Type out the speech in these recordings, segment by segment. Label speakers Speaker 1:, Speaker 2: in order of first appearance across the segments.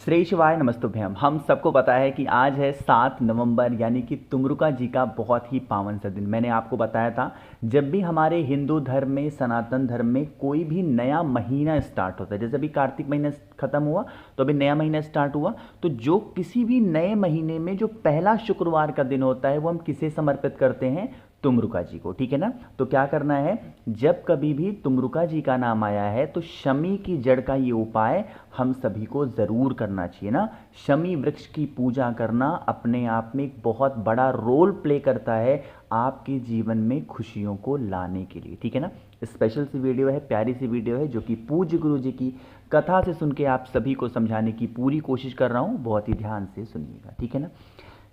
Speaker 1: श्री शिवाय नमस्तुभ्यम। हम सबको पता है कि आज है 7 नवंबर यानी कि तुमरुका जी का बहुत ही पावन सा दिन। मैंने आपको बताया था जब भी हमारे हिंदू धर्म में, सनातन धर्म में कोई भी नया महीना स्टार्ट होता है, जैसे अभी कार्तिक महीना खत्म हुआ तो अभी नया महीना स्टार्ट हुआ, तो जो किसी भी नए महीने में जो पहला शुक्रवार का दिन होता है वो हम किसे समर्पित करते हैं? तुमरुका जी को। ठीक है ना? तो क्या करना है, जब कभी भी तुमरुका जी का नाम आया है तो शमी की जड़ का ये उपाय हम सभी को जरूर करना चाहिए ना। शमी वृक्ष की पूजा करना अपने आप में एक बहुत बड़ा रोल प्ले करता है आपके जीवन में खुशियों को लाने के लिए। ठीक है ना? स्पेशल सी वीडियो है, प्यारी सी वीडियो है जो कि पूज्य गुरु जी की कथा से सुन के आप सभी को समझाने की पूरी कोशिश कर रहा हूँ। बहुत ही ध्यान से सुनिएगा। ठीक है ना?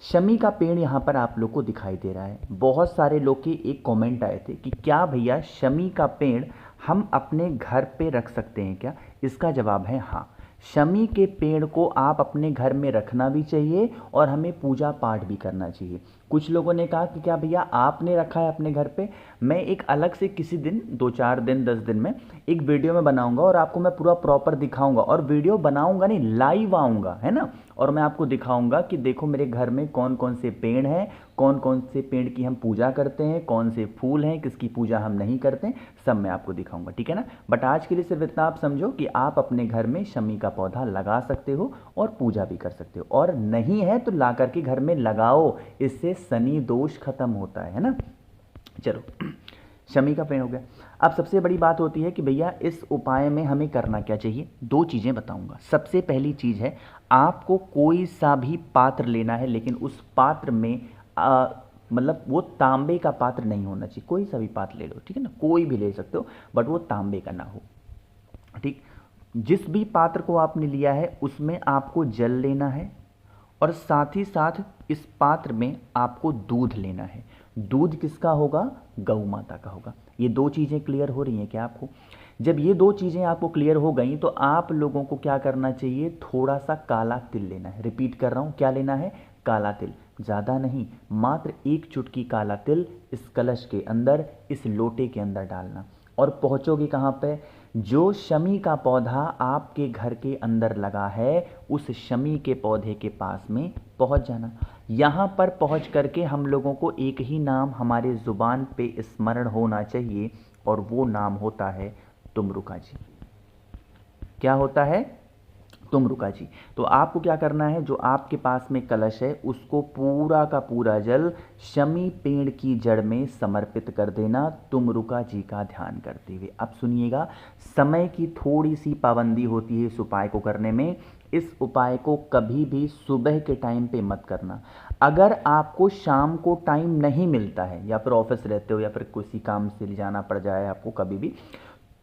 Speaker 1: शमी का पेड़ यहाँ पर आप लोग को दिखाई दे रहा है। बहुत सारे लोग के एक कमेंट आए थे कि क्या भैया शमी का पेड़ हम अपने घर पे रख सकते हैं क्या? इसका जवाब है हाँ। शमी के पेड़ को आप अपने घर में रखना भी चाहिए और हमें पूजा पाठ भी करना चाहिए। कुछ लोगों ने कहा कि क्या भैया आपने रखा है अपने घर पे? मैं एक अलग से किसी दिन 2-4 दिन 10 दिन में एक वीडियो में बनाऊंगा और आपको मैं पूरा प्रॉपर दिखाऊंगा, और वीडियो बनाऊंगा नहीं, लाइव आऊंगा, है ना? और मैं आपको दिखाऊंगा कि देखो मेरे घर में कौन कौन से पेड़ हैं, कौन कौन से पेड़ की हम पूजा करते हैं, कौन से फूल हैं, किसकी पूजा हम नहीं करते, सब मैं आपको दिखाऊंगा। ठीक है ना? बट आज के लिए सिर्फ इतना आप समझो कि आप अपने घर में शमी का पौधा लगा सकते हो और पूजा भी कर सकते हो, और नहीं है तो ला करके घर में लगाओ, इससे शनि दोष खत्म होता है ना? चलो, शमी का पेड़ हो गया। अब सबसे बड़ी बात होती है कि भैया इस उपाय में हमें करना क्या चाहिए। दो चीज़ें बताऊंगा। सबसे पहली चीज़ है, आपको कोई सा भी पात्र लेना है, लेकिन उस पात्र में मतलब वो तांबे का पात्र नहीं होना चाहिए। कोई सा भी पात्र ले लो, ठीक है ना? कोई भी ले सकते हो, बट वो तांबे का ना हो। ठीक? जिस भी पात्र को आपने लिया है उसमें आपको जल लेना है, और साथ ही साथ इस पात्र में आपको दूध लेना है। दूध किसका होगा? गौ माता का होगा। ये दो चीज़ें क्लियर हो रही हैं क्या आपको? जब ये दो चीज़ें आपको क्लियर हो गई तो आप लोगों को क्या करना चाहिए? थोड़ा सा काला तिल लेना है। रिपीट कर रहा हूँ, क्या लेना है? काला तिल। ज़्यादा नहीं, मात्र 1 चुटकी काला तिल इस कलश के अंदर, इस लोटे के अंदर डालना। और पहुँचोगे कहाँ पे? जो शमी का पौधा आपके घर के अंदर लगा है उस शमी के पौधे के पास में पहुंच जाना। यहाँ पर पहुंच करके हम लोगों को एक ही नाम हमारे ज़ुबान पे स्मरण होना चाहिए, और वो नाम होता है तुमरुका जी। क्या होता है? तुमरुका जी। तो आपको क्या करना है, जो आपके पास में कलश है उसको पूरा का पूरा जल शमी पेड़ की जड़ में समर्पित कर देना, तुमरुका जी का ध्यान करते हुए। अब सुनिएगा, समय की थोड़ी सी पाबंदी होती है इस उपाय को करने में। इस उपाय को कभी भी सुबह के टाइम पे मत करना। अगर आपको शाम को टाइम नहीं मिलता है, या फिर ऑफिस रहते हो, या फिर किसी काम से जाना पड़ जाए आपको कभी भी,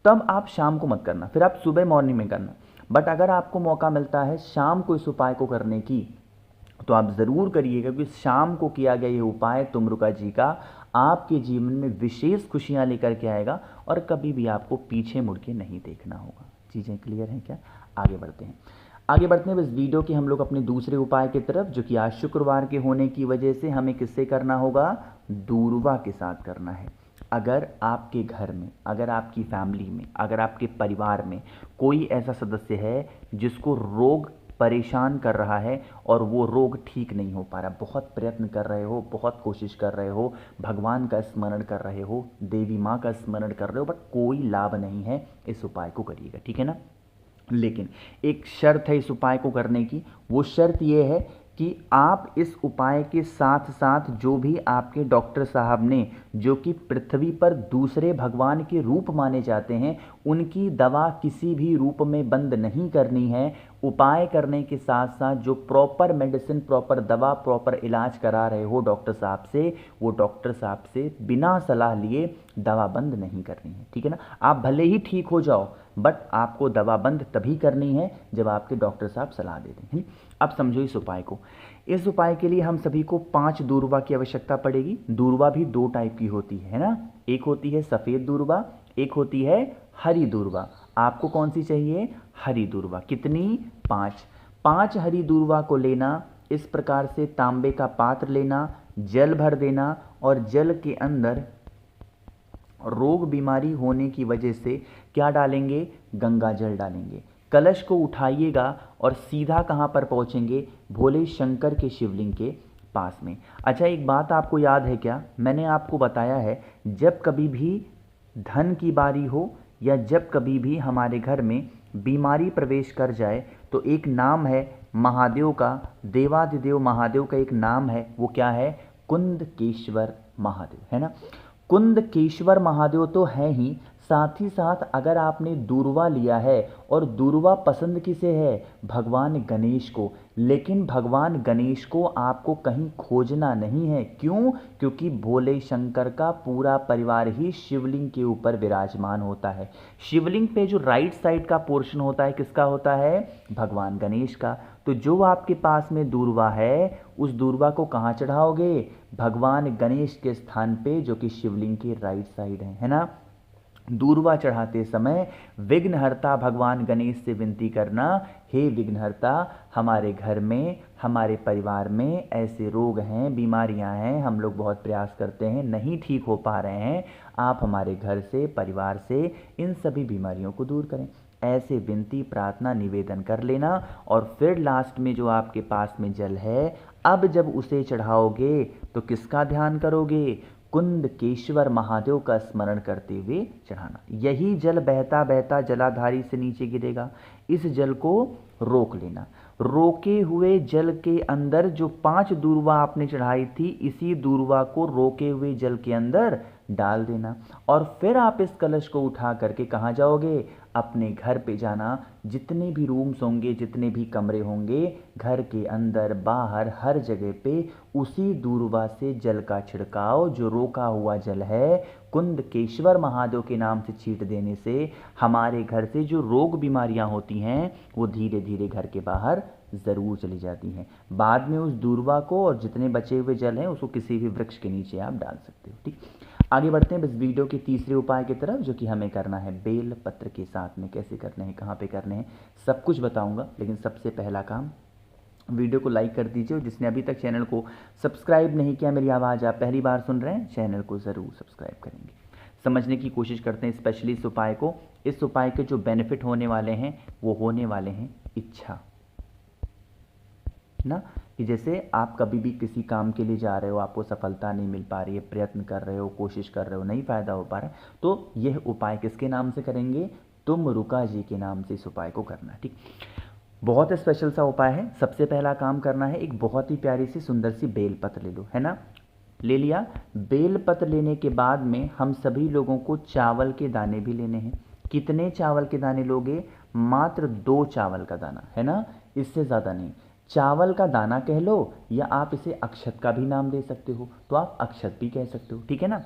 Speaker 1: तब आप शाम को मत करना, फिर आप सुबह मॉर्निंग में करना। बट अगर आपको मौका मिलता है शाम को इस उपाय को करने की, तो आप ज़रूर करिएगा, क्योंकि शाम को किया गया ये उपाय तुमरुका जी का आपके जीवन में विशेष खुशियां लेकर के आएगा, और कभी भी आपको पीछे मुड़ के नहीं देखना होगा। चीज़ें क्लियर हैं क्या? आगे बढ़ते हैं। आगे बढ़ते हैं इस वीडियो के हम लोग अपने दूसरे उपाय की तरफ, जो कि आज शुक्रवार के होने की वजह से हमें किससे करना होगा? दूर्वा के साथ करना है। अगर आपके घर में, अगर आपकी फैमिली में, अगर आपके परिवार में कोई ऐसा सदस्य है जिसको रोग परेशान कर रहा है और वो रोग ठीक नहीं हो पा रहा, बहुत प्रयत्न कर रहे हो, बहुत कोशिश कर रहे हो, भगवान का स्मरण कर रहे हो, देवी माँ का स्मरण कर रहे हो, बट कोई लाभ नहीं है, इस उपाय को करिएगा। ठीक है ना? लेकिन एक शर्त है इस उपाय को करने की। वो शर्त ये है कि आप इस उपाय के साथ साथ जो भी आपके डॉक्टर साहब ने, जो कि पृथ्वी पर दूसरे भगवान के रूप माने जाते हैं, उनकी दवा किसी भी रूप में बंद नहीं करनी है। उपाय करने के साथ साथ जो प्रॉपर मेडिसिन, प्रॉपर दवा, प्रॉपर इलाज करा रहे हो डॉक्टर साहब से, वो डॉक्टर साहब से बिना सलाह लिए दवा बंद नहीं करनी है। ठीक है ना? आप भले ही ठीक हो जाओ, बट आपको दवा बंद तभी करनी है जब आपके डॉक्टर साहब सलाह दे दें। अब समझो इस उपाय को। इस उपाय के लिए हम सभी को 5 दूर्वा की आवश्यकता पड़ेगी। दूर्वा भी 2 टाइप की होती है ना? एक होती है सफ़ेद दूर्वा, एक होती है हरी दूर्वा। आपको कौन सी चाहिए? हरी दूर्वा। कितनी? 5। 5 हरी दूर्वा को लेना, इस प्रकार से तांबे का पात्र लेना, जल भर देना, और जल के अंदर रोग बीमारी होने की वजह से क्या डालेंगे? गंगा जल डालेंगे। कलश को उठाइएगा और सीधा कहाँ पर पहुँचेंगे, भोले शंकर के शिवलिंग के पास में। अच्छा, एक बात आपको याद है क्या, मैंने आपको बताया है जब कभी भी धन की बारी हो या जब कभी भी हमारे घर में बीमारी प्रवेश कर जाए तो एक नाम है महादेव का, देवादिदेव महादेव का एक नाम है, वो क्या है, कुंदकेश्वर महादेव, है ना। कुंदकेश्वर महादेव तो है ही, साथ ही साथ अगर आपने दूर्वा लिया है, और दूर्वा पसंद किसे है, भगवान गणेश को, लेकिन भगवान गणेश को आपको कहीं खोजना नहीं है। क्यों? क्योंकि भोले शंकर का पूरा परिवार ही शिवलिंग के ऊपर विराजमान होता है। शिवलिंग पे जो राइट साइड का पोर्शन होता है किसका होता है, भगवान गणेश का। तो जो आपके पास में दूर्वा है उस दूर्वा को कहाँ चढ़ाओगे, भगवान गणेश के स्थान पे, जो कि शिवलिंग के राइट साइड है ना। दूर्वा चढ़ाते समय विघ्नहर्ता भगवान गणेश से विनती करना, हे विघ्नहर्ता, हमारे घर में, हमारे परिवार में ऐसे रोग हैं, बीमारियां हैं, हम लोग बहुत प्रयास करते हैं, नहीं ठीक हो पा रहे हैं, आप हमारे घर से, परिवार से इन सभी बीमारियों को दूर करें। ऐसे विनती, प्रार्थना, निवेदन कर लेना। और फिर लास्ट में जो आपके पास में जल है, अब जब उसे चढ़ाओगे तो किसका ध्यान करोगे, कुंदकेश्वर महादेव का स्मरण करते हुए चढ़ाना। यही जल बहता बहता जलाधारी से नीचे गिरेगा, इस जल को रोक लेना। रोके हुए जल के अंदर जो 5 दूर्वा आपने चढ़ाई थी, इसी दूर्वा को रोके हुए जल के अंदर डाल देना। और फिर आप इस कलश को उठा करके कहाँ जाओगे, अपने घर पे जाना। जितने भी रूम्स होंगे, जितने भी कमरे होंगे, घर के अंदर बाहर हर जगह पे उसी दूर्वा से जल का छिड़काव, जो रोका हुआ जल है, कुंदकेश्वर महादेव के नाम से छींट देने से हमारे घर से जो रोग बीमारियां होती हैं वो धीरे धीरे घर के बाहर ज़रूर चली जाती हैं। बाद में उस दूर्वा को और जितने बचे हुए जल हैं उसको किसी भी वृक्ष के नीचे आप डाल सकते हो। ठीक, आगे बढ़ते हैं इस वीडियो के तीसरे उपाय की तरफ, जो कि हमें करना है बेल पत्र के साथ में। कैसे करने हैं, कहाँ पे करने हैं, सब कुछ बताऊंगा, लेकिन सबसे पहला काम वीडियो को लाइक कर दीजिए। और जिसने अभी तक चैनल को सब्सक्राइब नहीं किया, मेरी आवाज़ आप पहली बार सुन रहे हैं, चैनल को ज़रूर सब्सक्राइब करेंगे। समझने की कोशिश करते हैं स्पेशली इस उपाय को। इस उपाय के जो बेनिफिट होने वाले हैं वो होने वाले हैं इच्छा ना, कि जैसे आप कभी भी किसी काम के लिए जा रहे हो, आपको सफलता नहीं मिल पा रही है, प्रयत्न कर रहे हो, कोशिश कर रहे हो, नहीं फ़ायदा हो पा रहा है, तो यह उपाय किसके नाम से करेंगे, तुमरुका जी के नाम से इस उपाय को करना है। ठीक, बहुत स्पेशल सा उपाय है। सबसे पहला काम करना है, एक बहुत ही प्यारी सी सुंदर सी बेलपत्र ले लो, है ना। ले लिया। बेलपत्र लेने के बाद में हम सभी लोगों को चावल के दाने भी लेने हैं। कितने चावल के दाने लोगे, मात्र 2 चावल का दाना, है ना, इससे ज़्यादा नहीं। चावल का दाना कह लो, या आप इसे अक्षत का भी नाम दे सकते हो, तो आप अक्षत भी कह सकते हो, ठीक है ना।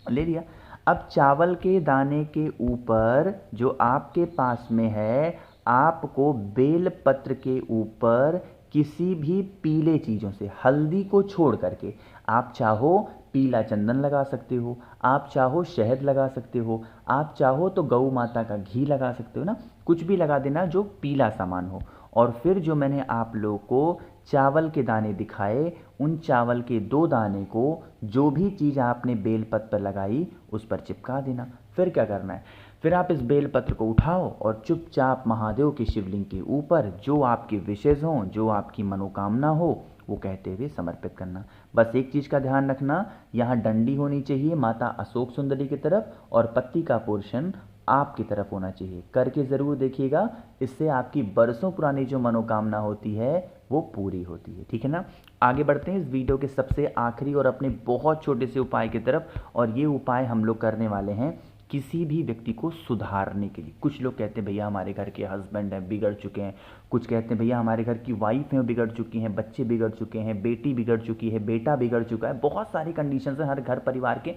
Speaker 1: ले लिया। अब चावल के दाने के ऊपर जो आपके पास में है, आपको बेल पत्र के ऊपर किसी भी पीले चीज़ों से, हल्दी को छोड़ करके, आप चाहो पीला चंदन लगा सकते हो, आप चाहो शहद लगा सकते हो, आप चाहो तो गौ माता का घी लगा सकते हो ना, कुछ भी लगा देना जो पीला सामान हो। और फिर जो मैंने आप लोगों को चावल के दाने दिखाए, उन चावल के 2 दाने को जो भी चीज़ आपने बेलपत्र पर लगाई उस पर चिपका देना। फिर क्या करना है, फिर आप इस बेलपत्र को उठाओ और चुपचाप महादेव के शिवलिंग के ऊपर जो आपके विशेष हों, जो आपकी मनोकामना हो, वो कहते हुए समर्पित करना। बस एक चीज़ का ध्यान रखना, यहाँ डंडी होनी चाहिए माता अशोक सुंदरी की तरफ, और पत्ती का पोर्शन आपकी तरफ होना चाहिए। करके ज़रूर देखिएगा, इससे आपकी बरसों पुरानी जो मनोकामना होती है वो पूरी होती है, ठीक है ना। आगे बढ़ते हैं इस वीडियो के सबसे आखिरी और अपने बहुत छोटे से उपाय की तरफ। और ये उपाय हम लोग करने वाले हैं किसी भी व्यक्ति को सुधारने के लिए। कुछ लोग कहते हैं भैया हमारे घर के हस्बैंड हैं बिगड़ चुके हैं, कुछ कहते हैं भैया हमारे घर की वाइफ हैं बिगड़ चुकी हैं, बच्चे बिगड़ चुके हैं, बेटी बिगड़ चुकी है, बेटा बिगड़ चुका है, बहुत सारी कंडीशंस हैं हर घर परिवार के।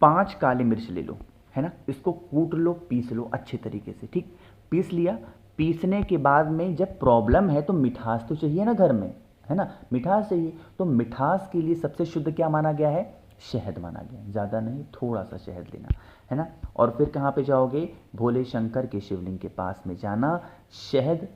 Speaker 1: 5 काली मिर्च ले लो, है ना, इसको कूट लो, पीस लो अच्छे तरीके से। ठीक, पीस लिया। पीसने के बाद में जब प्रॉब्लम है तो मिठास तो चाहिए ना घर में, है ना, मिठास चाहिए। तो मिठास के लिए सबसे शुद्ध क्या माना गया है, शहद माना गया है। ज़्यादा नहीं, थोड़ा सा शहद लेना, है ना। और फिर कहाँ पे जाओगे, भोले शंकर के शिवलिंग के पास में जाना। शहद,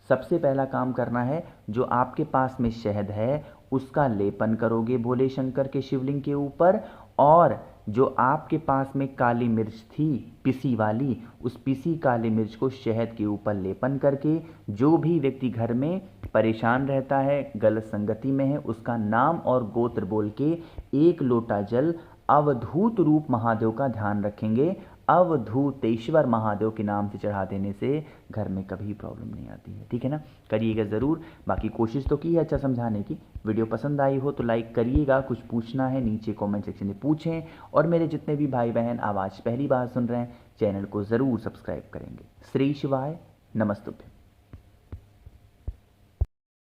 Speaker 1: सबसे पहला काम करना है, जो आपके पास में शहद है उसका लेपन करोगे भोले शंकर के शिवलिंग के ऊपर। और जो आपके पास में काली मिर्च थी पिसी वाली, उस पिसी काली मिर्च को शहद के ऊपर लेपन करके जो भी व्यक्ति घर में परेशान रहता है, गलत संगति में है, उसका नाम और गोत्र बोल के 1 लोटा जल अवधूत रूप महादेव का ध्यान रखेंगे। अवधूतेश्वर महादेव के नाम से चढ़ा देने से घर में कभी प्रॉब्लम नहीं आती है। ठीक है ना, करिएगा ज़रूर। बाकी कोशिश तो की है अच्छा समझाने की। वीडियो पसंद आई हो तो लाइक करिएगा, कुछ पूछना है नीचे कमेंट सेक्शन में पूछें, और मेरे जितने भी भाई बहन आवाज़ पहली बार सुन रहे हैं चैनल को ज़रूर सब्सक्राइब करेंगे। श्री शिवाय, नमस्तुभ्यं।